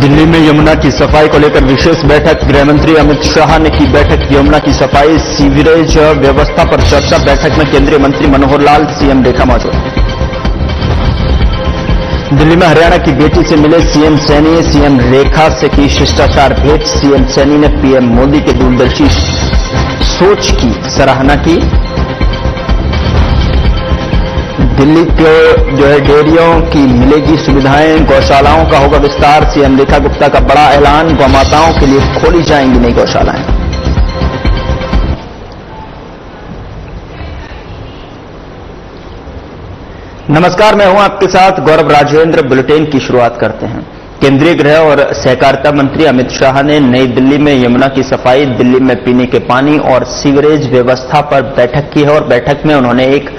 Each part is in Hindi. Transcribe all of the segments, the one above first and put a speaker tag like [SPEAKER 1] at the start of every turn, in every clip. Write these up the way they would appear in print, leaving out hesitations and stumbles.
[SPEAKER 1] दिल्ली में यमुना की सफाई को लेकर विशेष बैठक। गृहमंत्री अमित शाह ने की बैठक। यमुना की सफाई सीवरेज व्यवस्था पर चर्चा। बैठक में केंद्रीय मंत्री मनोहर लाल, सीएम रेखा मौजूद। दिल्ली में हरियाणा की बेटी से मिले सीएम सैनी। सीएम रेखा से की शिष्टाचार भेंट। सीएम सैनी ने पीएम मोदी के दूरदर्शी सोच की सराहना की। दिल्ली के डेयरियों की मिलेगी सुविधाएं। गौशालाओं का होगा विस्तार। सीएम रेखा गुप्ता का बड़ा ऐलान। गौमाताओं के लिए खोली जाएंगी नई गौशालाएं। नमस्कार, मैं हूं आपके साथ गौरव राजेंद्र। बुलेटिन की शुरुआत करते हैं। केंद्रीय गृह और सहकारिता मंत्री अमित शाह ने नई दिल्ली में यमुना की सफाई, दिल्ली में पीने के पानी और सीवरेज व्यवस्था पर बैठक की है और बैठक में उन्होंने एक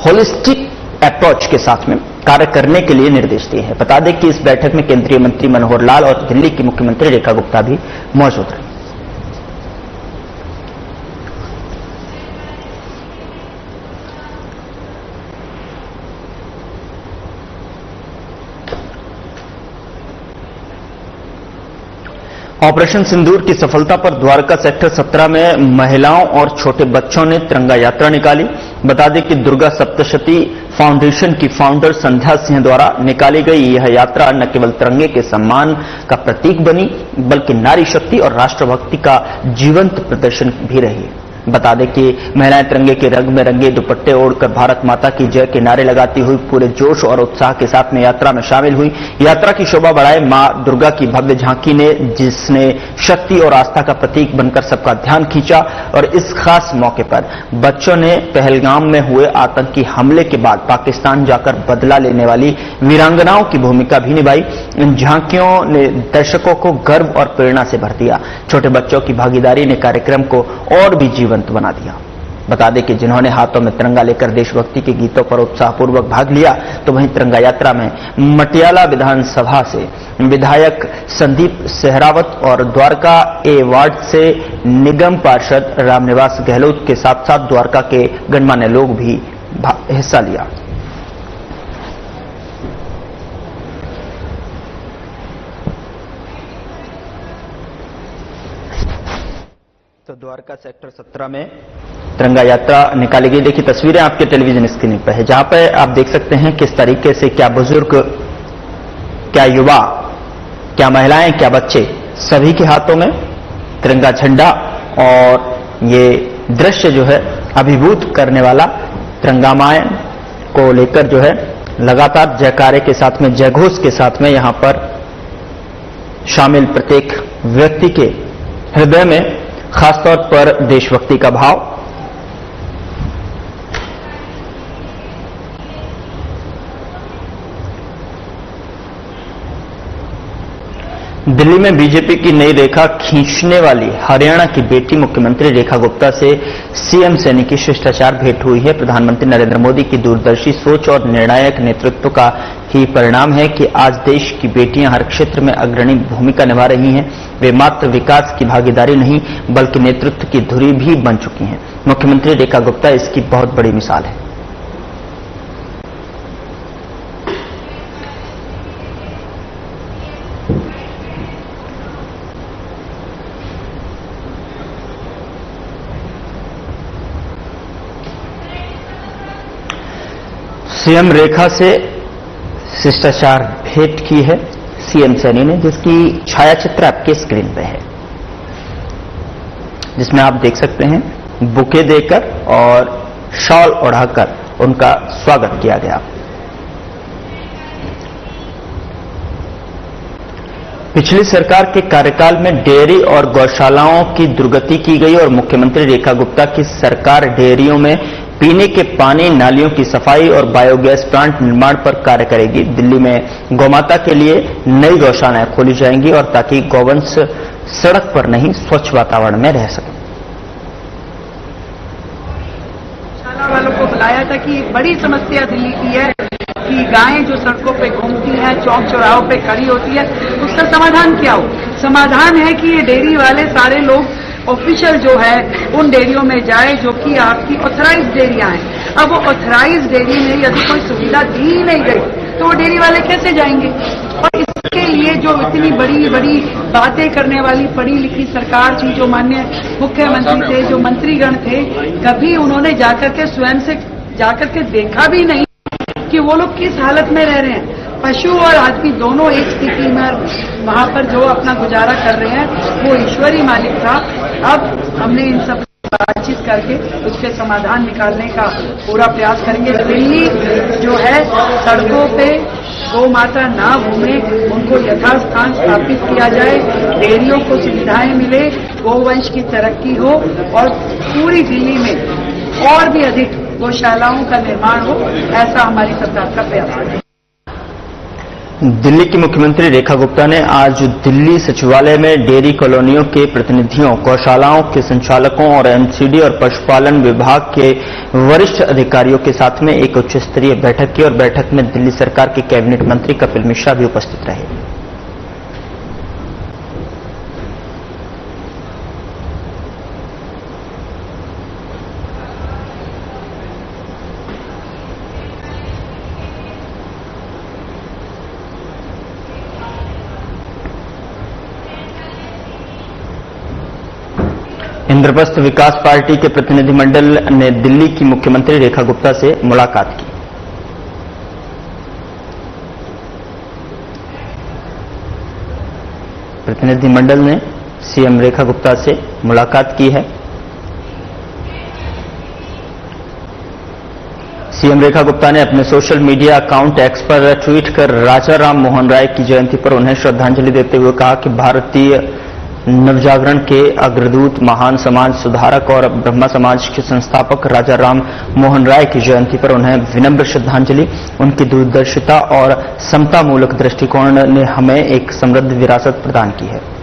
[SPEAKER 1] होलिस्टिक अप्रोच के साथ में कार्य करने के लिए निर्देश दिए हैं। बता दें कि इस बैठक में केंद्रीय मंत्री मनोहर लाल और दिल्ली की मुख्यमंत्री रेखा गुप्ता भी मौजूद रहे। ऑपरेशन सिंदूर की सफलता पर द्वारका सेक्टर 17 में महिलाओं और छोटे बच्चों ने तिरंगा यात्रा निकाली। बता दें कि दुर्गा सप्तशती फाउंडेशन की फाउंडर संध्या सिंह द्वारा निकाली गई यह यात्रा न केवल तिरंगे के सम्मान का प्रतीक बनी, बल्कि नारी शक्ति और राष्ट्रभक्ति का जीवंत प्रदर्शन भी रही। बता दें कि महिलाएं तिरंगे के रंग में रंगे दुपट्टे ओढ़कर भारत माता की जय के नारे लगाती हुई पूरे जोश और उत्साह के साथ में यात्रा में शामिल हुई। यात्रा की शोभा बढ़ाए मां दुर्गा की भव्य झांकी ने, जिसने शक्ति और आस्था का प्रतीक बनकर सबका ध्यान खींचा। और इस खास मौके पर बच्चों ने पहलगाम में हुए आतंकी हमले के बाद पाकिस्तान जाकर बदला लेने वाली वीरांगनाओं की भूमिका भी निभाई। इन झांकियों ने दर्शकों को गर्व और प्रेरणा से भर दिया। छोटे बच्चों की भागीदारी ने कार्यक्रम को और भी जीवंत बना दिया। बता दें कि जिन्होंने हाथों में तिरंगा लेकर देशभक्ति के गीतों पर उत्साहपूर्वक भाग लिया, तो वहीं तिरंगा यात्रा में मटियाला विधानसभा से विधायक संदीप सहरावत और द्वारका ए वार्ड से निगम पार्षद रामनिवास गहलोत के साथ साथ द्वारका के गणमान्य लोग भी हिस्सा लिया। तो द्वारका सेक्टर 17 में तिरंगा यात्रा निकाली गई। देखिए तस्वीरें आपके टेलीविजन स्क्रीन पर है, जहां पर आप देख सकते हैं किस तरीके से क्या बुजुर्ग, क्या युवा, क्या महिलाएं, क्या बच्चे, सभी के हाथों में तिरंगा झंडा। और ये दृश्य जो है अभिभूत करने वाला, तिरंगामायन को लेकर जो है लगातार जयकारे के साथ में, जयघोष के साथ में यहां पर शामिल प्रत्येक व्यक्ति के हृदय में खासतौर पर देशभक्ति का भाव। दिल्ली में बीजेपी की नई रेखा खींचने वाली हरियाणा की बेटी मुख्यमंत्री रेखा गुप्ता से सीएम सैनी की शिष्टाचार भेंट हुई है। प्रधानमंत्री नरेंद्र मोदी की दूरदर्शी सोच और निर्णायक नेतृत्व का ही परिणाम है कि आज देश की बेटियां हर क्षेत्र में अग्रणी भूमिका निभा रही हैं। वे मात्र विकास की भागीदारी नहीं, बल्कि नेतृत्व की धुरी भी बन चुकी हैं। मुख्यमंत्री रेखा गुप्ता इसकी बहुत बड़ी मिसाल है। सीएम रेखा से शिष्टाचार भेंट की है सीएम सैनी ने, जिसकी छायाचित्र आपके स्क्रीन पे है, जिसमें आप देख सकते हैं बुके देकर और शॉल ओढ़ाकर उनका स्वागत किया गया। पिछली सरकार के कार्यकाल में डेयरी और गौशालाओं की दुर्गति की गई और मुख्यमंत्री रेखा गुप्ता की सरकार डेयरियों में पीने के पानी, नालियों की सफाई और बायोगैस प्लांट निर्माण पर कार्य करेगी। दिल्ली में गौमाता के लिए नई गौशालाएं खोली जाएंगी और ताकि गौवंश सड़क पर नहीं, स्वच्छ वातावरण में रह सके।
[SPEAKER 2] गौशाला वालों को बुलाया था कि बड़ी समस्या दिल्ली की है कि गायें जो सड़कों पे घूमती हैं, चौक चौराहों पे खड़ी होती है, उसका समाधान क्या हो? समाधान है कि ये डेयरी वाले सारे लोग ऑफिशियल जो है उन डेयरियों में जाए जो कि आपकी ऑथराइज्ड डेयरियां हैं। अब वो ऑथराइज्ड डेयरी में यदि कोई सुविधा दी नहीं गई तो वो डेयरी वाले कैसे जाएंगे? और इसके लिए जो इतनी बड़ी बड़ी बातें करने वाली पढ़ी लिखी सरकार थी, जो माननीय मुख्यमंत्री थे, जो मंत्रीगण थे, कभी उन्होंने जाकर के स्वयं से जाकर के देखा भी नहीं कि वो लोग किस हालत में रह रहे हैं। पशु और आदमी दोनों एक स्थिति में वहां पर जो अपना गुजारा कर रहे हैं, वो ईश्वरी मालिक था। अब हमने इन सब बातचीत करके उसके समाधान निकालने का पूरा प्रयास करेंगे। दिल्ली जो है, सड़कों पे गौ माता ना घूमे, उनको यथास्थान स्थापित किया जाए, डेयरियों को सुविधाएं मिले, गोवंश की तरक्की हो और पूरी दिल्ली में और भी अधिक गौशालाओं का निर्माण हो, ऐसा हमारी सरकार का प्रयास है।
[SPEAKER 1] दिल्ली की मुख्यमंत्री रेखा गुप्ता ने आज दिल्ली सचिवालय में डेयरी कॉलोनियों के प्रतिनिधियों, गौशालाओं के संचालकों और एमसीडी और पशुपालन विभाग के वरिष्ठ अधिकारियों के साथ में एक उच्च स्तरीय बैठक की और बैठक में दिल्ली सरकार के कैबिनेट मंत्री कपिल मिश्रा भी उपस्थित रहे। इंद्रप्रस्थ विकास पार्टी के प्रतिनिधिमंडल ने दिल्ली की मुख्यमंत्री रेखा गुप्ता से मुलाकात की। प्रतिनिधिमंडल ने सीएम रेखा गुप्ता से मुलाकात की है। सीएम रेखा गुप्ता ने अपने सोशल मीडिया अकाउंट एक्स पर ट्वीट कर राजा राम मोहन राय की जयंती पर उन्हें श्रद्धांजलि देते हुए कहा कि भारतीय नवजागरण के अग्रदूत, महान समाज सुधारक और ब्रह्मा समाज के संस्थापक राजा राम मोहन राय की जयंती पर उन्हें विनम्र श्रद्धांजलि। उनकी दूरदर्शिता और समतामूलक दृष्टिकोण ने हमें एक समृद्ध विरासत प्रदान की है।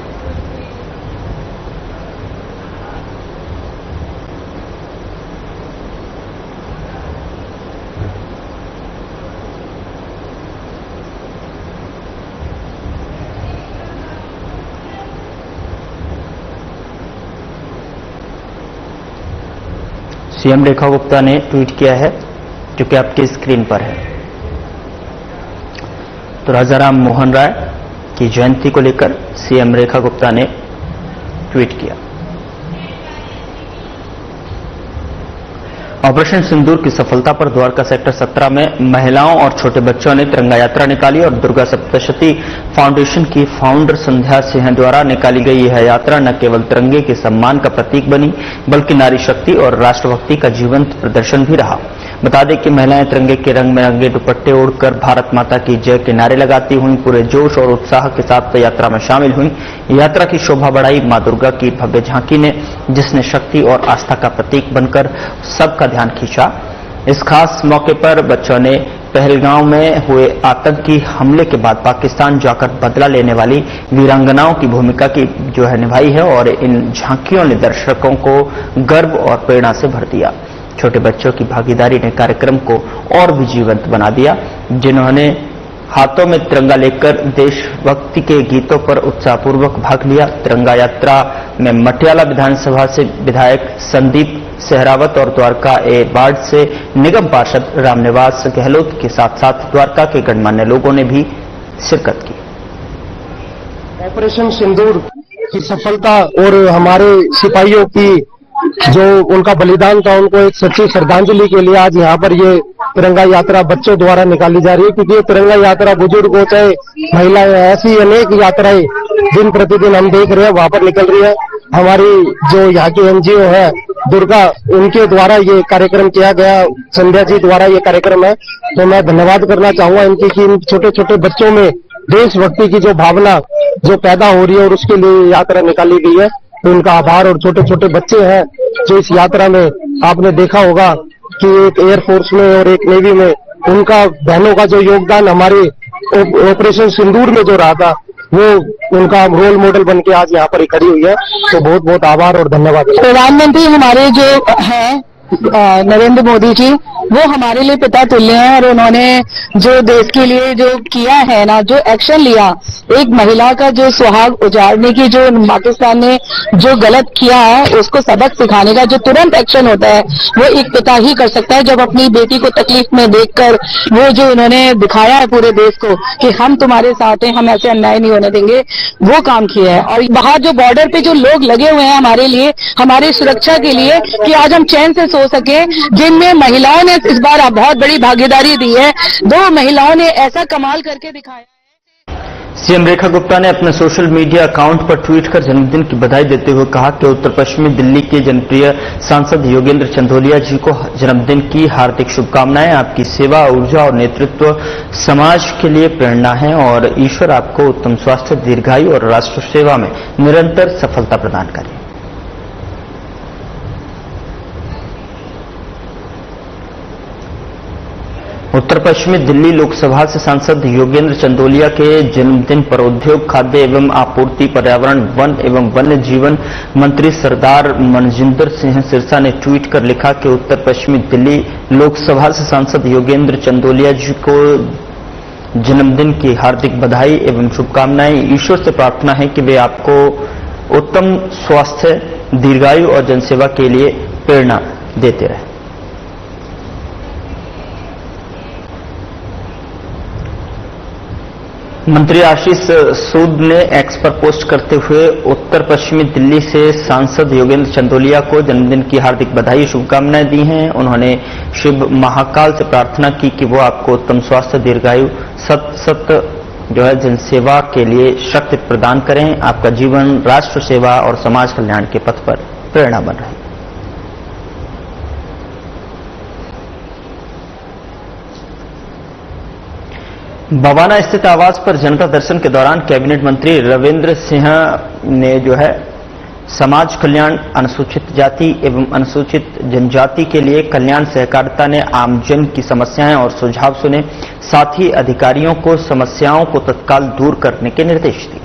[SPEAKER 1] सीएम रेखा गुप्ता ने ट्वीट किया है, जो कि आपकी स्क्रीन पर है। तो राजा राम मोहन राय की जयंती को लेकर सीएम रेखा गुप्ता ने ट्वीट किया। ऑपरेशन सिंदूर की सफलता पर द्वारका सेक्टर 17 में महिलाओं और छोटे बच्चों ने तिरंगा यात्रा निकाली और दुर्गा सप्तशती फाउंडेशन की फाउंडर संध्या सिंह द्वारा निकाली गई यह यात्रा न केवल तिरंगे के सम्मान का प्रतीक बनी, बल्कि नारी शक्ति और राष्ट्रभक्ति का जीवंत प्रदर्शन भी रहा। बता दें कि महिलाएं तिरंगे के रंग में रंगे दुपट्टे ओढ़कर भारत माता की जय के नारे लगाती हुई पूरे जोश और उत्साह के साथ यात्रा में शामिल हुई। यात्रा की शोभा बढ़ाई मां दुर्गा की भव्य झांकी ने, जिसने शक्ति और आस्था का प्रतीक बनकर सबका ध्यान खींचा। इस खास मौके पर बच्चों ने पहलगांव में हुए आतंकी हमले के बाद पाकिस्तान जाकर बदला लेने वाली वीरांगनाओं की भूमिका की जो है निभाई है और इन झांकियों ने दर्शकों को गर्व और प्रेरणा से भर दिया। छोटे बच्चों की भागीदारी ने कार्यक्रम को और भी जीवंत बना दिया, जिन्होंने हाथों में तिरंगा लेकर देशभक्ति के गीतों पर उत्साहपूर्वक भाग लिया। तिरंगा यात्रा में मटियाला विधानसभा से विधायक संदीप सहरावत और द्वारका ए वार्ड से निगम पार्षद रामनिवास गहलोत के साथ साथ द्वारका के गणमान्य लोगों ने भी शिरकत की।
[SPEAKER 3] ऑपरेशन सिंदूर की सफलता और हमारे सिपाहियों की जो उनका बलिदान था, उनको एक सच्ची श्रद्धांजलि के लिए आज यहाँ पर ये तिरंगा यात्रा बच्चों द्वारा निकाली जा रही है। क्योंकि ये तिरंगा यात्रा बुजुर्गों चाहे महिलाएं, ऐसी अनेक यात्राएं दिन प्रतिदिन हम देख रहे हैं वहां पर निकल रही है। हमारी जो यहाँ की एनजीओ है दुर्गा, उनके द्वारा ये कार्यक्रम किया गया, संध्या जी द्वारा ये कार्यक्रम है। तो मैं धन्यवाद करना चाहूंगा इनकी कि इन छोटे छोटे बच्चों में देशभक्ति की जो भावना जो पैदा हो रही है और उसके लिए यात्रा निकाली गई है, तो उनका आभार। और छोटे छोटे बच्चे हैं जो इस यात्रा में, आपने देखा होगा कि एक एयरफोर्स में और एक नेवी में उनका बहनों का जो योगदान हमारे ऑपरेशन सिंदूर में जो रहा था, वो उनका रोल मॉडल बन के आज यहाँ पर खड़ी हुई है। तो बहुत बहुत आभार और धन्यवाद।
[SPEAKER 4] प्रधानमंत्री हमारे जो है नरेंद्र मोदी जी, वो हमारे लिए पिता तुल्य हैं और उन्होंने जो देश के लिए जो किया है ना, जो एक्शन लिया, एक महिला का जो सुहाग उजाड़ने की जो पाकिस्तान ने जो गलत किया है उसको सबक सिखाने का जो तुरंत एक्शन होता है वो एक पिता ही कर सकता है। जब अपनी बेटी को तकलीफ में देखकर वो जो उन्होंने दिखाया है पूरे देश को कि हम तुम्हारे साथ हैं, हम ऐसे अन्याय नहीं होने देंगे, वो काम किया है। और बाहर जो बॉर्डर पे जो लोग लगे हुए हैं हमारे लिए, हमारी सुरक्षा के लिए, कि आज हम चैन से सो सके, जिनमें महिलाओं ने इस बार बहुत बड़ी भागीदारी दी है। 2 महिलाओं ने ऐसा कमाल करके दिखाया।
[SPEAKER 1] सीएम रेखा गुप्ता ने अपने सोशल मीडिया अकाउंट पर ट्वीट कर जन्मदिन की बधाई देते हुए कहा कि उत्तर पश्चिमी दिल्ली के जनप्रिय सांसद योगेंद्र चंदोलिया जी को जन्मदिन की हार्दिक शुभकामनाएं। आपकी सेवा, ऊर्जा और नेतृत्व समाज के लिए प्रेरणा है और ईश्वर आपको उत्तम स्वास्थ्य, दीर्घायु और राष्ट्र सेवा में निरंतर सफलता प्रदान करे। उत्तर पश्चिमी दिल्ली लोकसभा से सांसद योगेंद्र चंदोलिया के जन्मदिन पर उद्योग, खाद्य एवं आपूर्ति, पर्यावरण, वन एवं वन्य जीवन मंत्री सरदार मनजिंदर सिंह सिरसा ने ट्वीट कर लिखा कि उत्तर पश्चिमी दिल्ली लोकसभा से सांसद योगेंद्र चंदोलिया जी को जन्मदिन की हार्दिक बधाई एवं शुभकामनाएं। ईश्वर से प्रार्थना है कि वे आपको उत्तम स्वास्थ्य, दीर्घायु और जनसेवा के लिए प्रेरणा देते रहे। मंत्री आशीष सूद ने एक्स पर पोस्ट करते हुए उत्तर पश्चिमी दिल्ली से सांसद योगेंद्र चंदोलिया को जन्मदिन की हार्दिक बधाई, शुभकामनाएं दी हैं। उन्होंने शिव महाकाल से प्रार्थना की कि वो आपको उत्तम स्वास्थ्य, दीर्घायु, जनसेवा के लिए शक्ति प्रदान करें। आपका जीवन राष्ट्र सेवा और समाज कल्याण के पथ पर प्रेरणा बन रहे। बवाना स्थित आवास पर जनता दर्शन के दौरान कैबिनेट मंत्री रविंद्र सिंह ने समाज कल्याण, अनुसूचित जाति एवं अनुसूचित जनजाति के लिए कल्याण सहकारिता ने आमजन की समस्याएं और सुझाव सुने। साथ ही अधिकारियों को समस्याओं को तत्काल दूर करने के निर्देश दिए।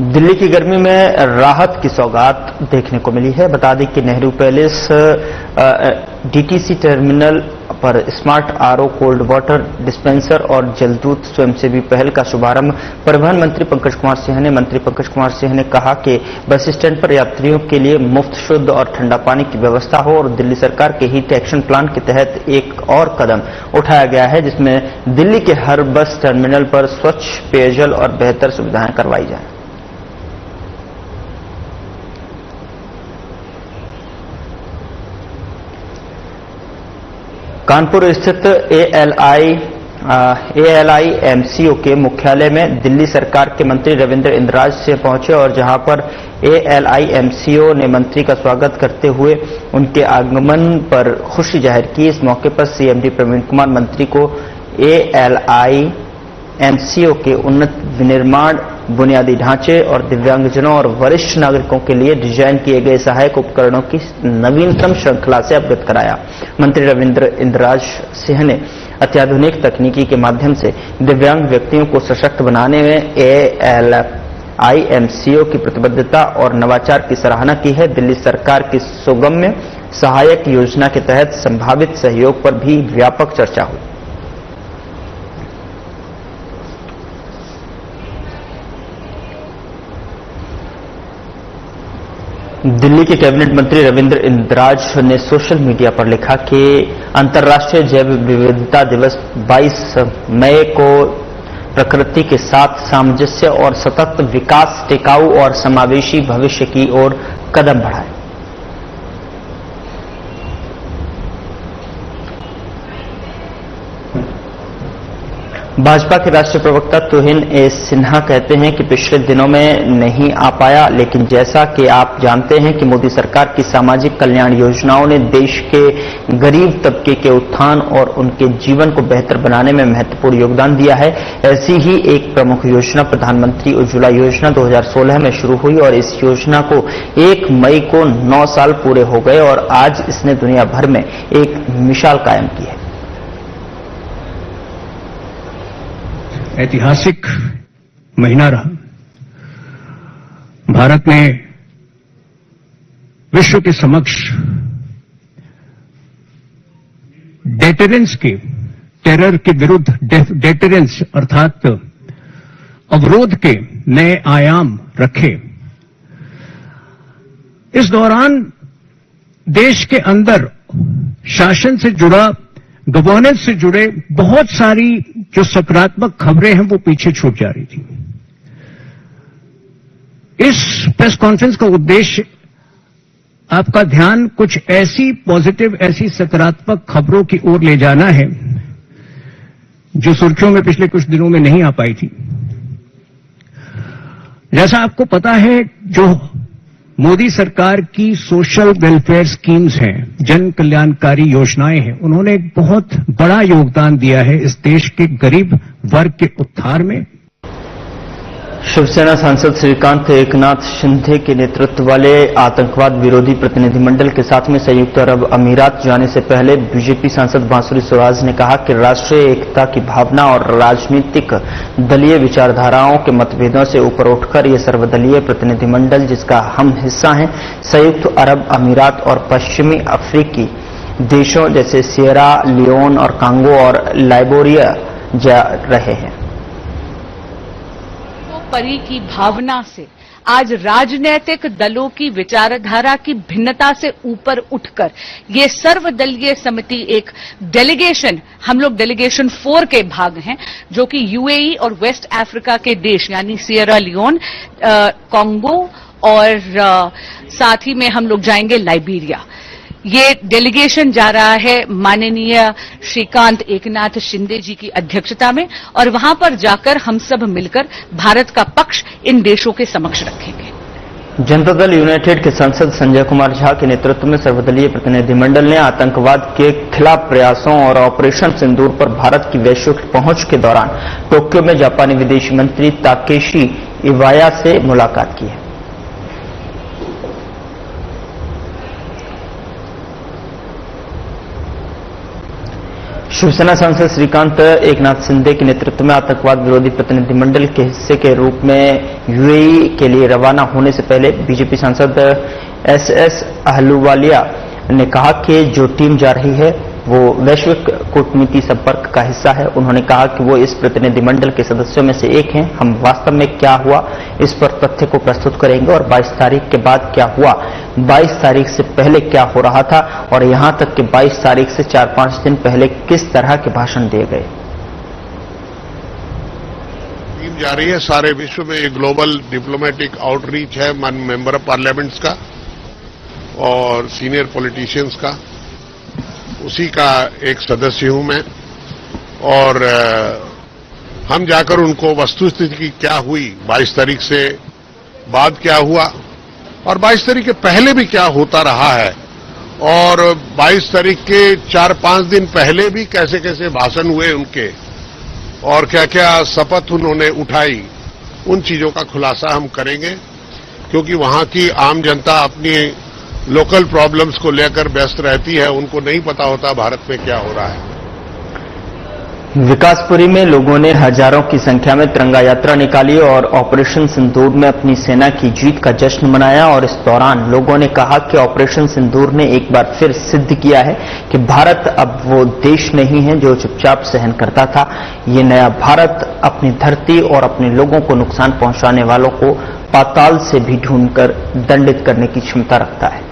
[SPEAKER 1] दिल्ली की गर्मी में राहत की सौगात देखने को मिली है। बता दें कि नेहरू पैलेस डीटीसी टर्मिनल पर smart RO, cold water dispenser और जलदूत स्वयंसेवी पहल का शुभारंभ परिवहन मंत्री पंकज कुमार सिंह ने। मंत्री पंकज कुमार सिंह ने कहा कि बस स्टैंड पर यात्रियों के लिए मुफ्त, शुद्ध और ठंडा पानी की व्यवस्था हो और दिल्ली सरकार के हीट एक्शन प्लान के तहत एक और कदम उठाया गया है, जिसमें दिल्ली के हर बस टर्मिनल पर स्वच्छ पेयजल और बेहतर सुविधाएं करवाई जाए। कानपुर स्थित ALI-MCO के मुख्यालय में दिल्ली सरकार के मंत्री रविंद्र इंद्राज से पहुंचे और जहां पर ALI-MCO ने मंत्री का स्वागत करते हुए उनके आगमन पर खुशी जाहिर की। इस मौके पर CMD प्रवीण कुमार मंत्री को ALI-MCO के उन्नत विनिर्माण, बुनियादी ढांचे और दिव्यांगजनों और वरिष्ठ नागरिकों के लिए डिजाइन किए गए सहायक उपकरणों की नवीनतम श्रृंखला से अवगत कराया। मंत्री रविंद्र इंद्राज सिंह ने अत्याधुनिक तकनीकी के माध्यम से दिव्यांग व्यक्तियों को सशक्त बनाने में ALI-MCO की प्रतिबद्धता और नवाचार की सराहना की है। दिल्ली सरकार की सुगम्य सहायक योजना के तहत संभावित सहयोग पर भी व्यापक चर्चा हुई। दिल्ली के कैबिनेट मंत्री रविंद्र इंद्राज ने सोशल मीडिया पर लिखा कि अंतर्राष्ट्रीय जैव विविधता दिवस 22 मई को प्रकृति के साथ सामंजस्य और सतत विकास, टिकाऊ और समावेशी भविष्य की ओर कदम बढ़ाए। भाजपा के राष्ट्रीय प्रवक्ता तुहिन ए सिन्हा कहते हैं कि पिछले दिनों में नहीं आ पाया, लेकिन जैसा कि आप जानते हैं कि मोदी सरकार की सामाजिक कल्याण योजनाओं ने देश के गरीब तबके के उत्थान और उनके जीवन को बेहतर बनाने में महत्वपूर्ण योगदान दिया है। ऐसी ही एक प्रमुख योजना प्रधानमंत्री उज्ज्वला योजना 2016 में शुरू हुई और इस योजना को 1 मई को 9 साल पूरे हो गए और आज इसने दुनिया भर में एक मिसाल कायम की है।
[SPEAKER 5] ऐतिहासिक महीना रहा। भारत ने विश्व के समक्ष डेटरेंस के, टेरर के विरुद्ध डेटरेंस अर्थात अवरोध के नए आयाम रखे। इस दौरान देश के अंदर शासन से जुड़ा, गवर्नेंस से जुड़े बहुत सारी जो सकारात्मक खबरें हैं वो पीछे छूट जा रही थी। इस प्रेस कॉन्फ्रेंस का उद्देश्य आपका ध्यान कुछ ऐसी पॉजिटिव, ऐसी सकारात्मक खबरों की ओर ले जाना है जो सुर्खियों में पिछले कुछ दिनों में नहीं आ पाई थी। जैसा आपको पता है, जो मोदी सरकार की सोशल वेलफेयर स्कीम्स हैं, जन कल्याणकारी योजनाएं हैं, उन्होंने एक बहुत बड़ा योगदान दिया है इस देश के गरीब वर्ग के उत्थान में।
[SPEAKER 1] शिवसेना सांसद श्रीकांत एकनाथ शिंदे के नेतृत्व वाले आतंकवाद विरोधी प्रतिनिधिमंडल के साथ में संयुक्त अरब अमीरात जाने से पहले बीजेपी सांसद बांसुरी स्वराज ने कहा कि राष्ट्रीय एकता की भावना और राजनीतिक दलीय विचारधाराओं के मतभेदों से ऊपर उठकर यह सर्वदलीय प्रतिनिधिमंडल, जिसका हम हिस्सा हैं, संयुक्त अरब अमीरात और पश्चिमी अफ्रीकी देशों जैसे सियरा लियोन और कांगो और लाइबेरिया जा रहे हैं।
[SPEAKER 6] परी की भावना से आज राजनीतिक दलों की विचारधारा की भिन्नता से ऊपर उठकर ये सर्वदलीय समिति, एक डेलीगेशन, हम लोग डेलीगेशन 4 के भाग हैं, जो कि यूएई और वेस्ट अफ्रीका के देश यानी सियरा लियोन, कांगो और साथ ही में हम लोग जाएंगे लाइबेरिया। ये डेलीगेशन जा रहा है माननीय श्रीकांत एकनाथ शिंदे जी की अध्यक्षता में, और वहां पर जाकर हम सब मिलकर भारत का पक्ष इन देशों के समक्ष रखेंगे।
[SPEAKER 1] जनता दल यूनाइटेड के सांसद संजय कुमार झा के नेतृत्व में सर्वदलीय प्रतिनिधिमंडल ने आतंकवाद के खिलाफ प्रयासों और ऑपरेशन सिंदूर पर भारत की वैश्विक पहुंच के दौरान टोक्यो में जापानी विदेश मंत्री ताकेशी इवाया से मुलाकात की है। शिवसेना सांसद श्रीकांत एकनाथ शिंदे के नेतृत्व में आतंकवाद विरोधी प्रतिनिधिमंडल के हिस्से के रूप में यूएई के लिए रवाना होने से पहले बीजेपी सांसद एसएस अहलूवालिया ने कहा कि जो टीम जा रही है वो वैश्विक कूटनीति संपर्क का हिस्सा है। उन्होंने कहा कि वो इस प्रतिनिधिमंडल के सदस्यों में से एक हैं। हम वास्तव में क्या हुआ इस पर तथ्य को प्रस्तुत करेंगे और 22 तारीख के बाद क्या हुआ, 22 तारीख से पहले क्या हो रहा था और यहां तक कि 22 तारीख से 4-5 दिन पहले किस तरह के भाषण दिए गए।
[SPEAKER 7] टीम जा रही है, सारे विश्व में एक ग्लोबल डिप्लोमेटिक आउटरीच है मेंबर ऑफ पार्लियामेंट्स का और सीनियर पॉलिटिशियंस का, उसी का एक सदस्य हूं मैं। और हम जाकर उनको वस्तुस्थिति की क्या हुई, 22 तारीख से बाद क्या हुआ और 22 तारीख के पहले भी क्या होता रहा है, और 22 तारीख के 4-5 दिन पहले भी कैसे कैसे भाषण हुए उनके और क्या क्या शपथ उन्होंने उठाई, उन चीजों का खुलासा हम करेंगे। क्योंकि वहां की आम जनता अपनी लोकल प्रॉब्लम्स को लेकर व्यस्त रहती है, उनको नहीं पता होता भारत में क्या हो रहा है।
[SPEAKER 1] विकासपुरी में लोगों ने हजारों की संख्या में तिरंगा यात्रा निकाली और ऑपरेशन सिंदूर में अपनी सेना की जीत का जश्न मनाया। और इस दौरान लोगों ने कहा कि ऑपरेशन सिंदूर ने एक बार फिर सिद्ध किया है कि भारत अब वो देश नहीं है जो चुपचाप सहन करता था। ये नया भारत अपनी धरती और अपने लोगों को नुकसान पहुंचाने वालों को पाताल से भी ढूंढकर दंडित करने की क्षमता रखता है।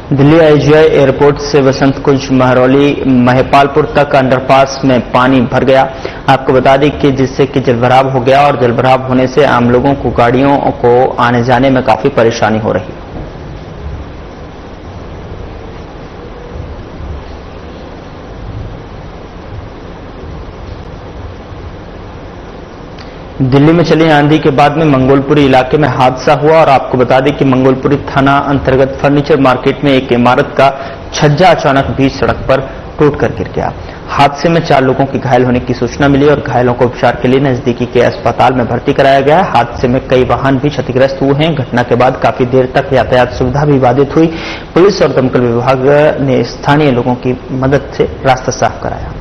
[SPEAKER 1] दिल्ली आईजीआई एयरपोर्ट से वसंत कुंज, महरौली, महिपालपुर तक अंडरपास में पानी भर गया। आपको बता दें कि जिससे कि जलभराव हो गया और जलभराव होने से आम लोगों को गाड़ियों को आने जाने में काफी परेशानी हो रही है। दिल्ली में चली आंधी के बाद में मंगोलपुरी इलाके में हादसा हुआ और आपको बता दें कि मंगोलपुरी थाना अंतर्गत फर्नीचर मार्केट में एक इमारत का छज्जा अचानक बीच सड़क पर टूटकर गिर गया। हादसे में 4 लोगों की घायल होने की सूचना मिली और घायलों को उपचार के लिए नजदीकी के अस्पताल में भर्ती कराया गया। हादसे में कई वाहन भी क्षतिग्रस्त हुए हैं। घटना के बाद काफी देर तक यातायात सुविधा भी बाधित हुई। पुलिस और दमकल विभाग ने स्थानीय लोगों की मदद से रास्ता साफ कराया।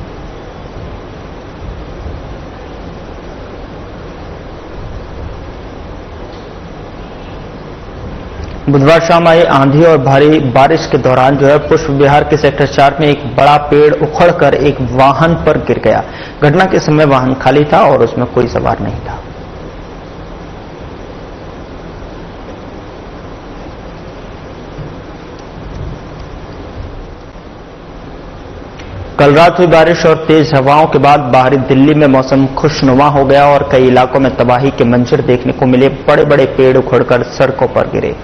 [SPEAKER 1] बुधवार शाम आई आंधी और भारी बारिश के दौरान पुष्प विहार के सेक्टर 4 में एक बड़ा पेड़ उखड़कर एक वाहन पर गिर गया। घटना के समय वाहन खाली था और उसमें कोई सवार नहीं था। कल रात हुई बारिश और तेज हवाओं के बाद बाहरी दिल्ली में मौसम खुशनुमा हो गया और कई इलाकों में तबाही के मंजर देखने को मिले। बड़े बड़े पेड़ उखड़कर सड़कों पर गिरे।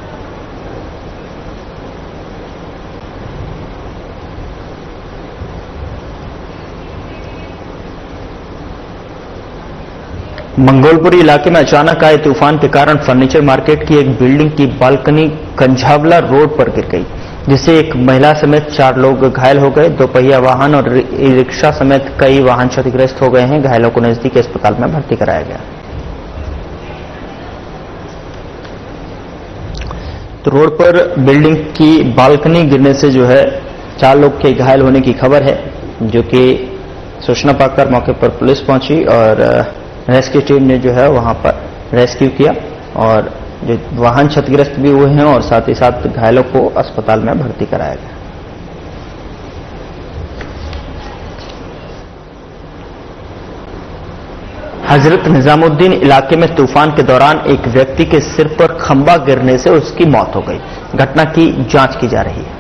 [SPEAKER 1] मंगोलपुरी इलाके में अचानक आए तूफान के कारण फर्नीचर मार्केट की एक बिल्डिंग की बालकनी कंझावला रोड पर गिर गई, जिससे एक महिला समेत 4 लोग घायल हो गए। 2 पहिया वाहन और रिक्शा समेत कई वाहन क्षतिग्रस्त हो गए हैं। घायलों को नजदीकी अस्पताल में भर्ती कराया गया। तो रोड पर बिल्डिंग की बालकनी गिरने से 4 लोग के घायल होने की खबर है, जो कि सूचना पाकर मौके पर पुलिस पहुंची और रेस्क्यू टीम ने वहां पर रेस्क्यू किया और जो वाहन क्षतिग्रस्त भी हुए हैं और साथ ही साथ घायलों को अस्पताल में भर्ती कराया गया। हजरत निजामुद्दीन इलाके में तूफान के दौरान एक व्यक्ति के सिर पर खंबा गिरने से उसकी मौत हो गई। घटना की जांच की जा रही है।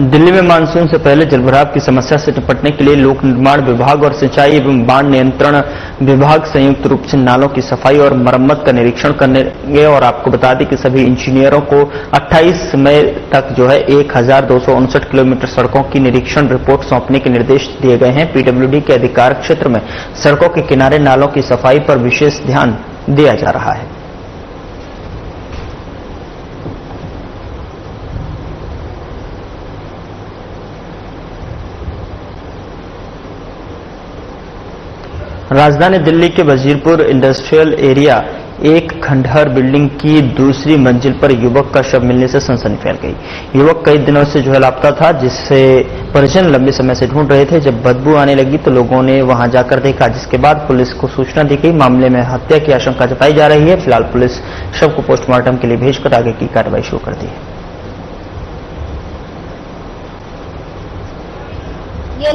[SPEAKER 1] दिल्ली में मानसून से पहले जलभराव की समस्या से निपटने के लिए लोक निर्माण विभाग और सिंचाई एवं बाढ़ नियंत्रण विभाग संयुक्त रूप से नालों की सफाई और मरम्मत का निरीक्षण करेंगे। और आपको बता दें कि सभी इंजीनियरों को 28 मई तक 1259 किलोमीटर सड़कों की निरीक्षण रिपोर्ट सौंपने के निर्देश दिए गए हैं। पीडब्ल्यूडी के अधिकार क्षेत्र में सड़कों के किनारे नालों की सफाई पर विशेष ध्यान दिया जा रहा है। राजधानी दिल्ली के वजीरपुर इंडस्ट्रियल एरिया एक खंडहर बिल्डिंग की दूसरी मंजिल पर युवक का शव मिलने से सनसनी फैल गई। युवक कई दिनों से लापता था, जिससे परिजन लंबे समय से ढूंढ रहे थे। जब बदबू आने लगी तो लोगों ने वहां जाकर देखा, जिसके बाद पुलिस को सूचना दी गई। मामले में हत्या की आशंका जताई जा रही है। फिलहाल पुलिस शव को पोस्टमार्टम के लिए भेजकर आगे की कार्रवाई शुरू कर दी है।
[SPEAKER 8] ये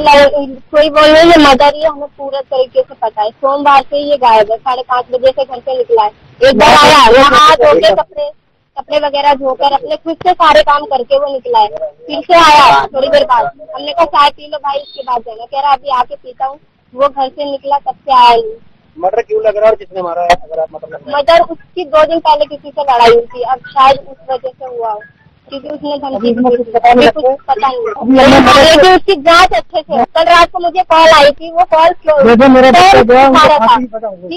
[SPEAKER 8] कोई बोल रहे हैं मदर, ये हमें पूरा तरीके से पता है। सोमवार से ये गायब है, 5:30 बजे से घर से निकला है। एक बार आया, यहाँ धोके कपड़े वगैरह धोकर अपने खुद से सारे काम करके वो निकला है। फिर से आया थोड़ी देर बाद, हमने कहा चाय पी लो भाई, इसके बाद जाएगा। कह रहा अभी आके पीता हूँ। वो घर से निकला, तब से आया नहीं।
[SPEAKER 3] मर्डर क्यों लग रहा है और किसने मारा है? अगर आप
[SPEAKER 8] मदर उसकी 2 दिन पहले किसी से लड़ाई हुई थी, अब शायद उस वजह से हुआ हो, क्योंकि उसने धमकी दी। कुछ पता नहीं, उसकी जांच अच्छे से। कल रात को मुझे कॉल आई थी, वो कॉल ठीक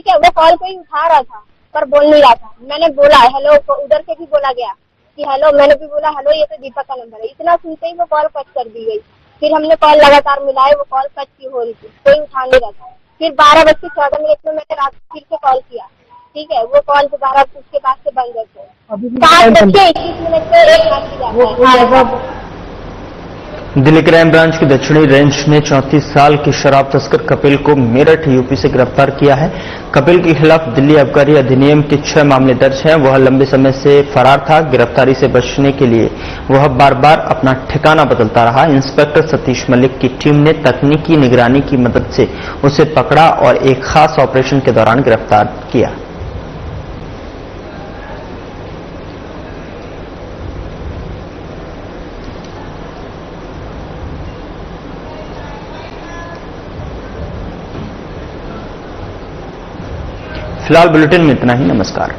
[SPEAKER 8] है, वो कॉल कोई उठा रहा था पर बोल नहीं रहा था। मैंने बोला हेलो, उधर से भी बोला गया कि हेलो, मैंने भी बोला हेलो, ये तो दीपक का नंबर है। इतना सुनते ही वो कॉल कट कर दी गई। फिर हमने कॉल लगातार मिलाए, वो कॉल कट की हो रही थी, कोई उठा नहीं रहा था। फिर 12:14 में मैंने रात फिर से कॉल किया, ठीक है, वो कॉल दोबारा उसके बाद से बंद है। 5:21 पे 1 मैसेज।
[SPEAKER 1] दिल्ली क्राइम ब्रांच की दक्षिणी रेंज ने 34 साल के शराब तस्कर कपिल को मेरठ यूपी से गिरफ्तार किया है। कपिल के खिलाफ दिल्ली आबकारी अधिनियम के 6 मामले दर्ज हैं। वह लंबे समय से फरार था। गिरफ्तारी से बचने के लिए वह बार बार अपना ठिकाना बदलता रहा। इंस्पेक्टर सतीश मलिक की टीम ने तकनीकी निगरानी की मदद से उसे पकड़ा और एक खास ऑपरेशन के दौरान गिरफ्तार किया। फिलहाल बुलेटिन में इतना ही। नमस्कार।